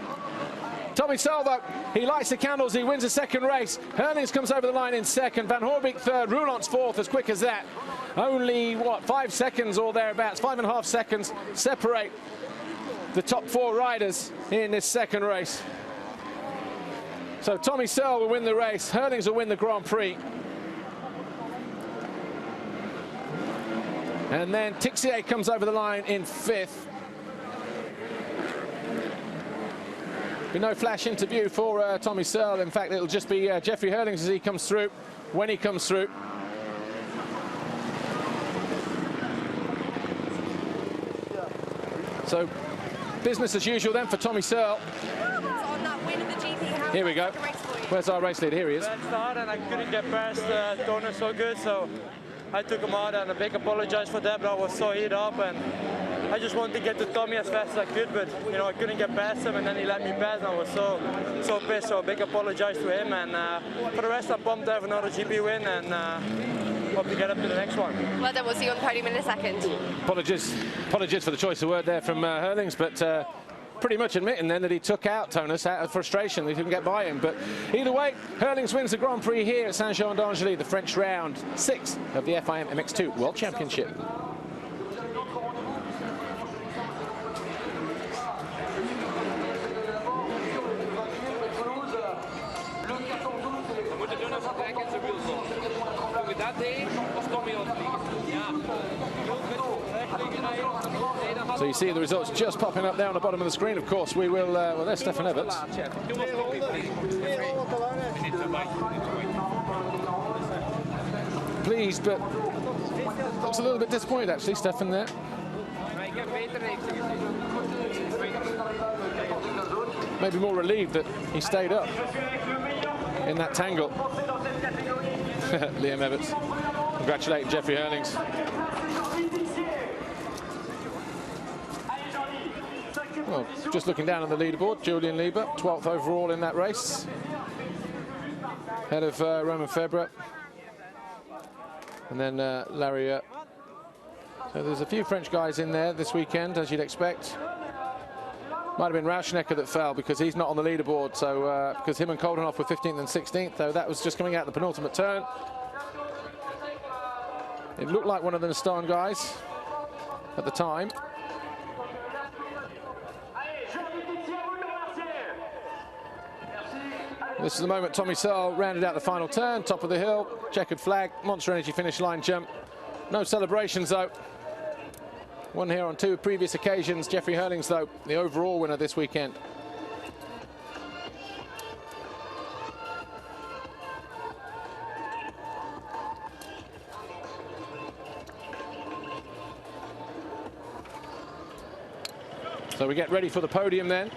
Tommy Searle, though, he lights the candles. He wins the second race. Herlings comes over the line in second. Van Hoorbeek third. Roulant's fourth, as quick as that. Only, what, 5 seconds or thereabouts, 5.5 seconds separate the top 4 riders in this second race. So Tommy Searle will win the race. Herlings will win the Grand Prix. And then Tixier comes over the line in 5th. Be no flash interview for Tommy Searle. In fact, it'll just be Jeffrey Herlings as he comes through, when he comes through. So, business as usual then for Tommy Searle. Here we go. Where's our race leader? Here he is. Bad start, and I couldn't get past Tonus so good, so I took him out, and a big apologize for that, but I was so heated up, and I just wanted to get to Tommy as fast as I could, but you know, I couldn't get past him, and then he let me pass, and I was so pissed. So a big apologize to him, and for the rest, I'm pumped to have another GP win, and hope to get up to the next one. Well done, we'll see you on the podium in a second. Apologies for the choice of word there from Herlings, but pretty much admitting then that he took out Tonus out of frustration. He couldn't get by him. But either way, Herlings wins the Grand Prix here at Saint-Jean-d'Angely, the French round 6 of the FIM MX2 World Championship. So you see the results just popping up there on the bottom of the screen. Of course, we will. Well, there's Stefan Everts. Pleased, but looks a little bit disappointed actually, Stefan there. Maybe more relieved that he stayed up in that tangle. Liam Everts congratulating Jeffrey Herlings. Well, just looking down on the leaderboard, Julian Lieber, 12th overall in that race, ahead of Roman Febvre, and then Larrieux. So there's a few French guys in there this weekend, as you'd expect. Might have been Rauschnecker that fell because he's not on the leaderboard, so because him and Koldenhoff were 15th and 16th, though that was just coming out the penultimate turn. It looked like one of the Nestan guys at the time. This is the moment Tommy Searle rounded out the final turn, top of the hill, checkered flag, Monster Energy finish line jump. No celebrations though. Won here on 2 previous occasions. Jeffrey Herlings though, the overall winner this weekend. So we get ready for the podium then.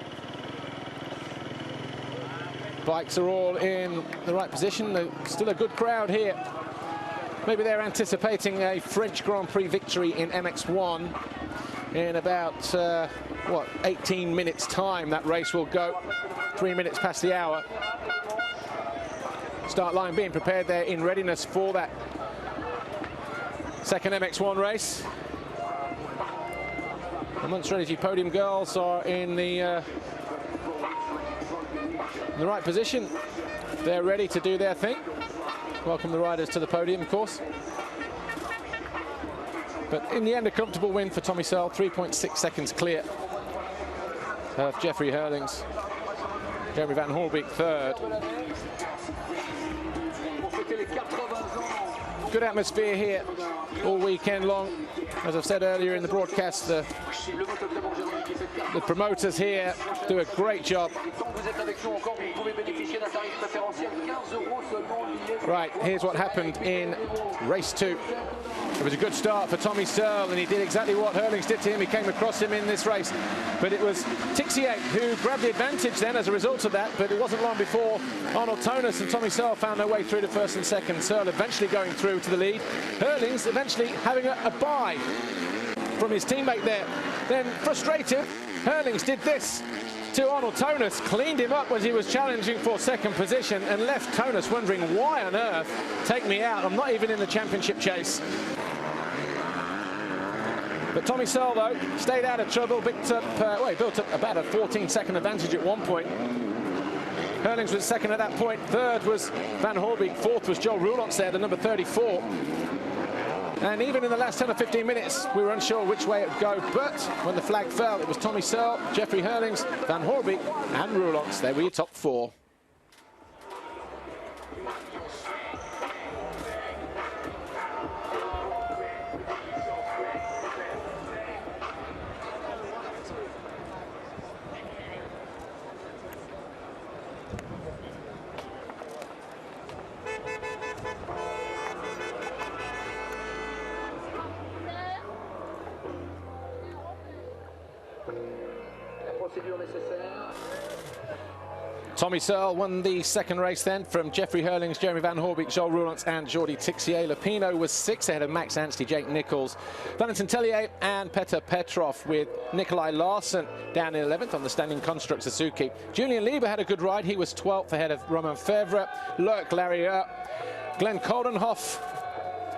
Bikes are all in the right position. There's still a good crowd here. Maybe they're anticipating a French Grand Prix victory in MX1 in about, what, 18 minutes time. That race will go 3 minutes past the hour. Start line being prepared there in readiness for that second MX1 race. The Monster Energy podium girls are in the right position. They're ready to do their thing. Welcome the riders to the podium, of course. But in the end, a comfortable win for Tommy Searle, 3.6 seconds clear. of Jeffrey Hurlings. Jeremy Van Hoorbeek third. Good atmosphere here all weekend long. As I've said earlier in the broadcast, the promoters here do a great job. Right, here's what happened in race 2. It was a good start for Tommy Searle, and he did exactly what Hurlings did to him. He came across him in this race. But it was Tixier who grabbed the advantage then as a result of that. But it wasn't long before Arnold Tonis and Tommy Searle found their way through to first and second. Searle eventually going through to the lead. Hurlings eventually having a bye from his teammate there. Then frustrated, Hurlings did this to Arnold Tonis, cleaned him up as he was challenging for second position and left Tonis wondering, why on earth take me out? I'm not even in the championship chase. But Tommy Searle, though, stayed out of trouble, he built up about a 14-second advantage at one point. Hurlings was second at that point, third was Van Hoorbeek, fourth was Joel Roulots there, the number 34. And even in the last 10 or 15 minutes, we were unsure which way it would go. But when the flag fell, it was Tommy Searle, Jeffrey Hurlings, Van Hoorbeek, and Roulots. They were your top 4. Tommy Searle won the second race then from Jeffrey Hurlings, Jeremy Van Hoorbeek, Joel Roulots and Jordi Tixier. Lapino was 6th ahead of Max Anstey, Jake Nichols, Valentin Tellier and Petr Petrov, with Nikolai Larsen down in 11th on the standing construct Suzuki. Julian Lieber had a good ride. He was 12th ahead of Romain Fevre, Loic Larrieux, Glenn Coldenhoff.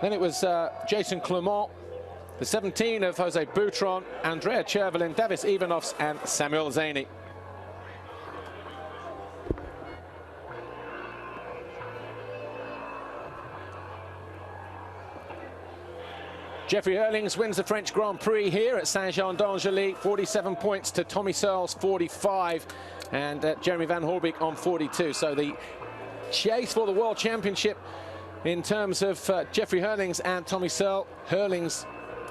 Then it was Jason Clement, the 17 of Jose Boutron, Andrea Chervelin, Davis Ivanovs and Samuel Zaney. Jeffrey Hurlings wins the French Grand Prix here at Saint-Jean d'Angely, 47 points to Tommy Searle's 45, and Jeremy Van Hoorbeek on 42. So the chase for the World Championship in terms of Jeffrey Hurlings and Tommy Searle. Hurlings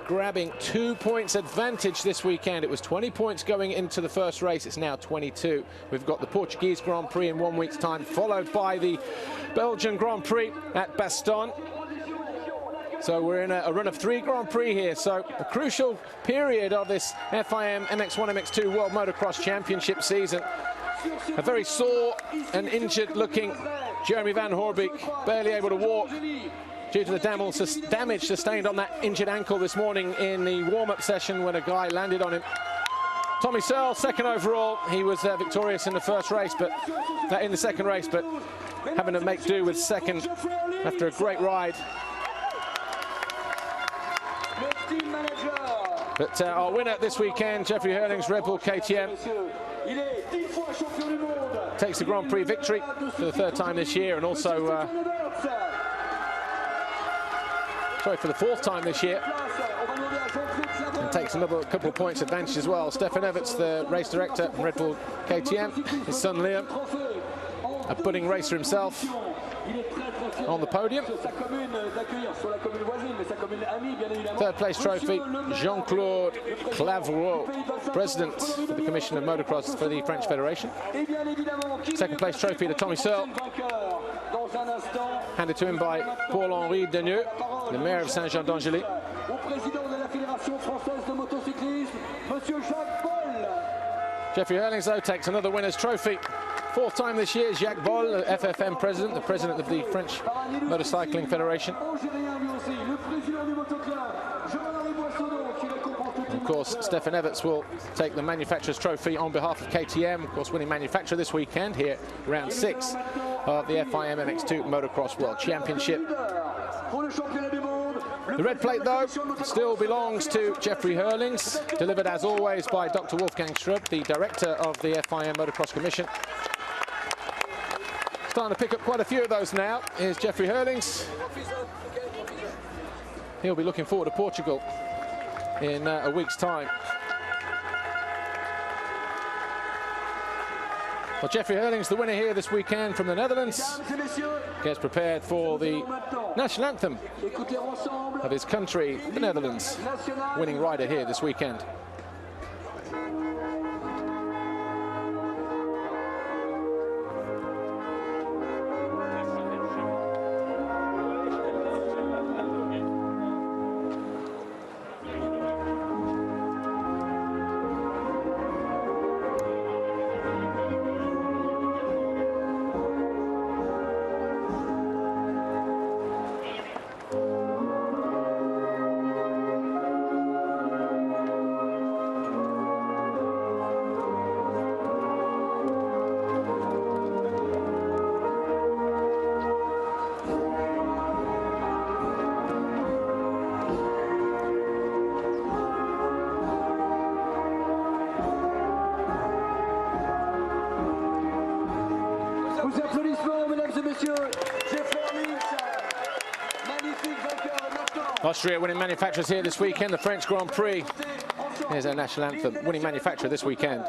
grabbing 2 points advantage this weekend. It was 20 points going into the first race. It's now 22. We've got the Portuguese Grand Prix in 1 week's time, followed by the Belgian Grand Prix at Bastogne. So we're in a run of 3 Grand Prix here. So a crucial period of this FIM MX1, MX2 World Motocross Championship season. A very sore and injured looking Jeremy Van Hoorbeek, barely able to walk due to the damage sustained on that injured ankle this morning in the warm-up session when a guy landed on him. Tommy Searle, second overall. He was victorious in the first race, but in the second race, but having to make do with second after a great ride. But our winner this weekend, Jeffrey Hurlings, Red Bull KTM, takes the Grand Prix victory for the 3rd time this year, and also for the 4th time this year, and takes another couple of points advantage as well. Stefan Everts, the race director from Red Bull KTM, his son Liam, a budding racer himself, on the podium. 3rd place trophy, Jean-Claude Clavreau, president for the Commission of Motocross for the French Federation. 2nd place trophy to Tommy Searle, handed to him by Paul-Henri Deneux, the mayor of Saint-Jean d'Angely. Jeffrey Hurlings, though, takes another winner's trophy. 4th time this year, Jacques Boll, FFM president, the president of the French Motorcycling Federation. Of course, Stefan Everts will take the manufacturer's trophy on behalf of KTM, of course winning manufacturer this weekend here, round 6 of the FIM MX2 Motocross World Championship. The red plate, though, still belongs to Jeffrey Hurlings, delivered as always by Dr. Wolfgang Schrub, the director of the FIM Motocross Commission. Starting to pick up quite a few of those now. Here's Jeffrey Hurlings. He'll be looking forward to Portugal in a week's time. Well, Jeffrey Hurling's the winner here this weekend from the Netherlands. Gets prepared for the national anthem of his country, the Netherlands. Winning rider here this weekend. Austria winning manufacturers here this weekend, the French Grand Prix. Here's our national anthem, winning manufacturer this weekend.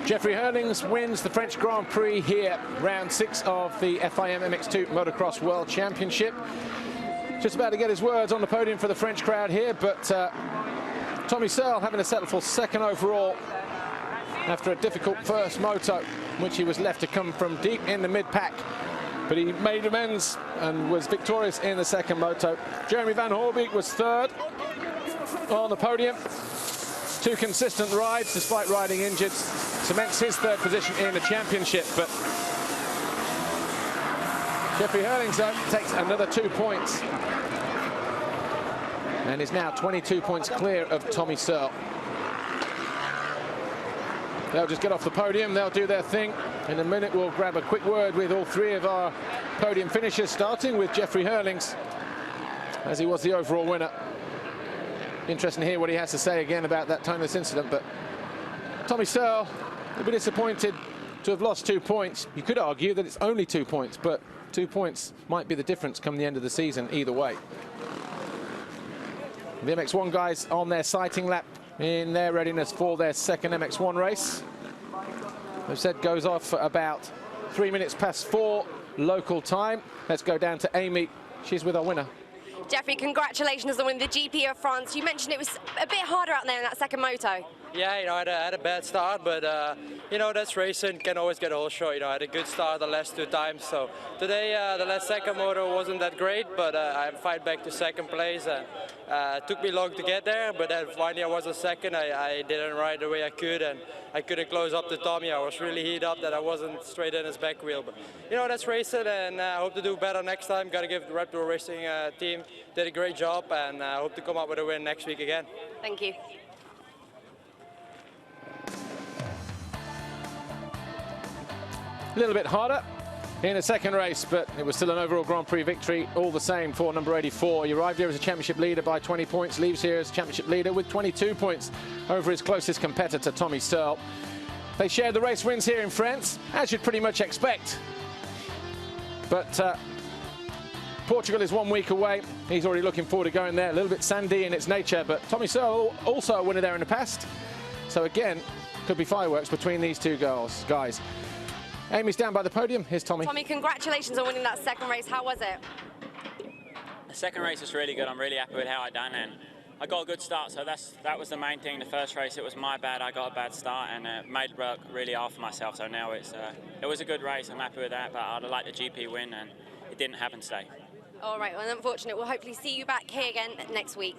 Jeffrey Hurlings wins the French Grand Prix here, round 6 of the FIM MX2 Motocross World Championship. Just about to get his words on the podium for the French crowd here, but Tommy Searle having to settle for second overall after a difficult first moto, which he was left to come from deep in the mid-pack. But he made amends and was victorious in the second moto. Jeremy Van Hoorbeek was third on the podium. 2 consistent rides, despite riding injured, cements his third position in the championship. But Jeffrey Hurlings takes another 2 points and is now 22 points clear of Tommy Searle. They'll just get off the podium, they'll do their thing. In a minute, we'll grab a quick word with all 3 of our podium finishers, starting with Jeffrey Hurlings, as he was the overall winner. Interesting to hear what he has to say again about that timeless incident, but Tommy Searle will be disappointed to have lost 2 points. You could argue that it's only 2 points, but 2 points might be the difference come the end of the season either way. The MX1 guys on their sighting lap in their readiness for their second MX1 race. They've said goes off at about 3 minutes past 4 local time. Let's go down to Amy. She's with our winner. Jeffrey, congratulations on winning the GP of France. You mentioned it was a bit harder out there in that second moto. Yeah, you know, I had a bad start, but you know, that's racing, can always get a whole shot. You know, I had a good start the last 2 times, so today the last second moto wasn't that great, but I fight back to second place. It took me long to get there, but then finally I was a second. I didn't ride the way I could, and I couldn't close up to Tommy. I was really heated up that I wasn't straight in his back wheel. But you know, that's racing, and I hope to do better next time. Got to give the Red Bull Racing team did a great job, and I hope to come up with a win next week again. Thank you. A little bit harder in the second race, but it was still an overall Grand Prix victory all the same for number 84. He arrived here as a championship leader by 20 points, leaves here as championship leader with 22 points over his closest competitor, Tommy Searle. They shared the race wins here in France, as you'd pretty much expect. But Portugal is 1 week away. He's already looking forward to going there. A little bit sandy in its nature, but Tommy Searle also a winner there in the past. So again, could be fireworks between these 2 guys. Amy's down by the podium. Here's Tommy. Tommy, congratulations on winning that second race. How was it? The second race was really good. I'm really happy with how I done, and I got a good start, so that was the main thing. The first race, it was my bad. I got a bad start and made work really hard for myself. So now it was a good race. I'm happy with that, but I'd have liked the GP win, and it didn't happen today. All right, well, unfortunate. We'll hopefully see you back here again next week.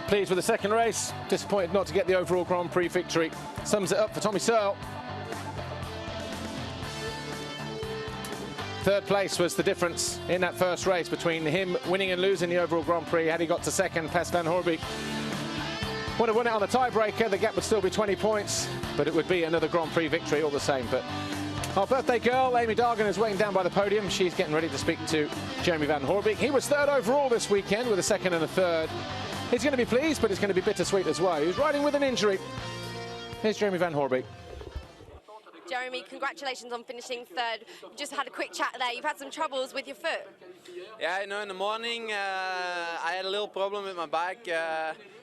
Pleased with the second race, disappointed not to get the overall Grand Prix victory. Sums it up for Tommy Searle. Third place was the difference in that first race between him winning and losing the overall Grand Prix. Had he got to second, Pes van Hoorbeek would have won it on the tiebreaker. The gap would still be 20 points, but it would be another Grand Prix victory all the same. But our birthday girl, Amy Dargan, is waiting down by the podium. She's getting ready to speak to Jeremy van Hoorbeek. He was third overall this weekend with a second and a third. He's going to be pleased, but it's going to be bittersweet as well. He was riding with an injury. Here's Jeremy van Hoorbeek. Jeremy, congratulations on finishing third. You just had a quick chat there. You've had some troubles with your foot. Yeah, in the morning I had a little problem with my bike.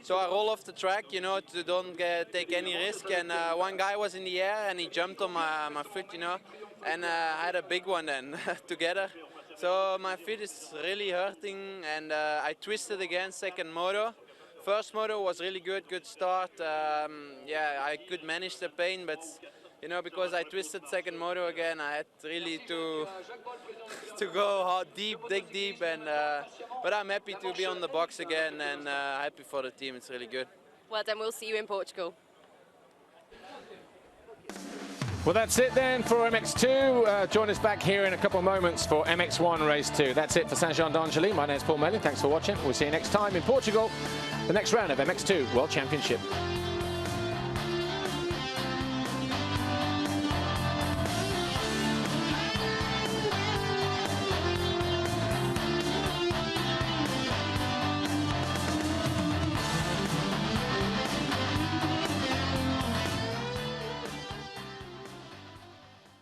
So I roll off the track, to don't take any risk. And one guy was in the air and he jumped on my foot, and I had a big one then together. So my foot is really hurting, and I twisted again second moto. First moto was really good start. Yeah, I could manage the pain, but because I twisted second moto again, I had really to go hard, dig deep, and but I'm happy to be on the box again, and happy for the team. It's really good. Well done. We'll see you in Portugal. Well, that's it then for MX2. Join us back here in a couple of moments for MX1 Race 2. That's it for Saint-Jean-d'Angely. My name's Paul Mellin. Thanks for watching. We'll see you next time in Portugal, the next round of MX2 World Championship.